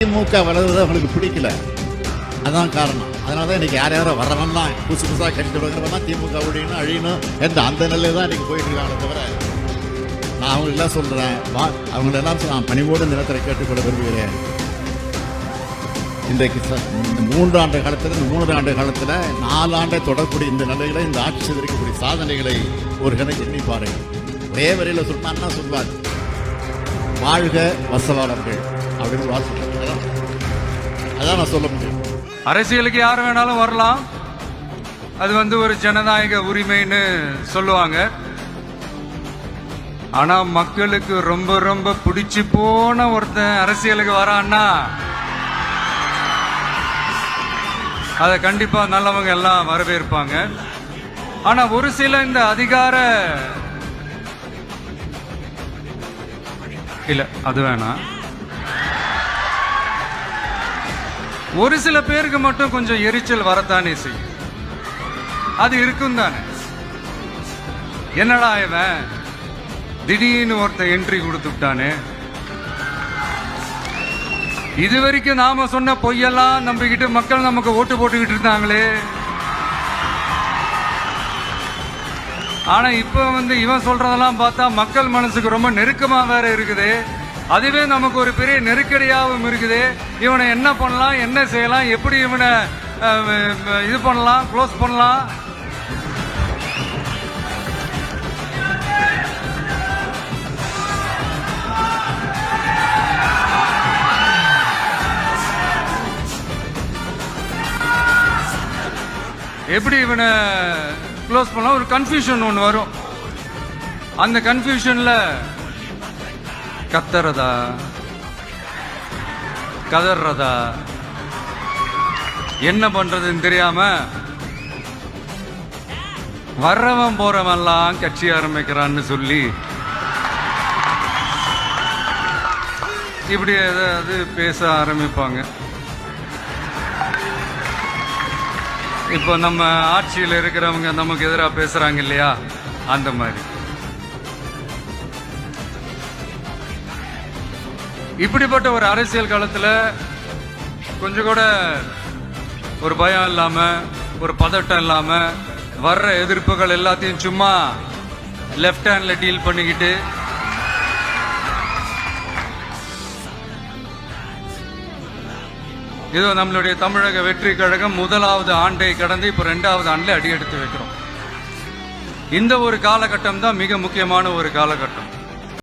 திமுக வளர்றது அவங்களுக்கு பிடிக்கல, அதான் காரணம். அதனால தான் இன்னைக்கு யார் யாரோ வரவன்லாம் புதுசாக கட்சி தொடங்குறவெல்லாம் திமுக ஒழியணும் அழியணும் என்ற அந்த நிலையில தான் இன்னைக்கு போயிட்டு இருக்காங்களே தவிர, நான் அவங்களெல்லாம் சொல்றேன், அவங்களெல்லாம் நான் பணிவோடு நிலத்தில் கேட்டுக்கொள்ள விரும்புகிறேன். இன்றைக்கு இந்த 3 ஆண்டு காலத்தில், இந்த 3 ஆண்டு காலத்தில் 4 ஆண்டை தொடரக்கூடிய இந்த நிலைகளை, இந்த ஆட்சி செய்திருக்கக்கூடிய சாதனைகளை ஒரு கணக்கு எண்ணி பாருங்கள். ஒரே வரையில் சொன்னான்னா சொல்வார், வாழ்க வசவாளர்கள் அப்படின்னு வார்த்தை, அதான் நான் சொல்ல முடியும். அரசியலுக்கு யார் வேணாலும் வரலாம், அது ஒரு ஜனநாயக உரிமைன்னு சொல்லுவாங்க. ஆனா மக்களுக்கு ரொம்ப ரொம்ப பிடிச்சு போன ஒருத்தன் அரசியலுக்கு வரான்னா அதை கண்டிப்பா நல்லவங்க எல்லாம் வரவேற்பாங்க. ஆனா ஒரு சில இந்த அதிகார இல்ல அது வேணாம், ஒரு சில பேருக்கு மட்டும் கொஞ்சம் எரிச்சல் வரத்தானே செய்யும். அது இருக்கும் தானே. என்னடா இவன் திடீர்னு ஒருத்தன் என்ட்ரி கொடுத்துட்டானே, இது வரைக்கும் நாம சொன்ன பொய்யெல்லாம் நம்பிக்கிட்டு மக்கள் நமக்கு ஓட்டு போட்டுக்கிட்டு இருந்தாங்களே, ஆனா இப்ப இவன் சொல்றதெல்லாம் பார்த்தா மக்கள் மனசுக்கு ரொம்ப நெருக்கமா வேற இருக்குது. அதுவே நமக்கு ஒரு பெரிய நெருக்கடியாகவும் இருக்குது. இவனை என்ன பண்ணலாம், என்ன செய்யலாம், எப்படி இவனை இது பண்ணலாம், க்ளோஸ் பண்ணலாம். எப்படி இவனை க்ளோஸ் பண்ணலாம், ஒரு கன்ஃபியூஷன் ஒன்று வரும். அந்த கன்ஃபியூஷன்ல கத்துறதா கதறதா என்ன பண்றதுன்னு தெரியாம வர்றவன் போறவன்லாம் கட்சி ஆரம்பிக்கிறான்னு சொல்லி இப்படி ஏதாவது பேச ஆரம்பிப்பாங்க. இப்போ நம்ம ஆட்சியில் இருக்கிறவங்க நமக்கு எதிராக பேசுறாங்க இல்லையா, அந்த மாதிரி. இப்படிப்பட்ட ஒரு அரசியல் காலத்தில் கொஞ்சம் கூட ஒரு பயம் இல்லாம, ஒரு பதட்டம் இல்லாம, வர்ற எதிர்ப்புகள் எல்லாத்தையும் சும்மா லெஃப்ட் ஹேண்ட்ல டீல் பண்ணிக்கிட்டு இதோ நம்மளுடைய தமிழக வெற்றி கழகம் 1வது ஆண்டை கடந்து இப்ப 2வது ஆண்டுல அடி எடுத்து வைக்கிறோம். இந்த ஒரு காலகட்டம் தான் மிக முக்கியமான ஒரு காலகட்டம்.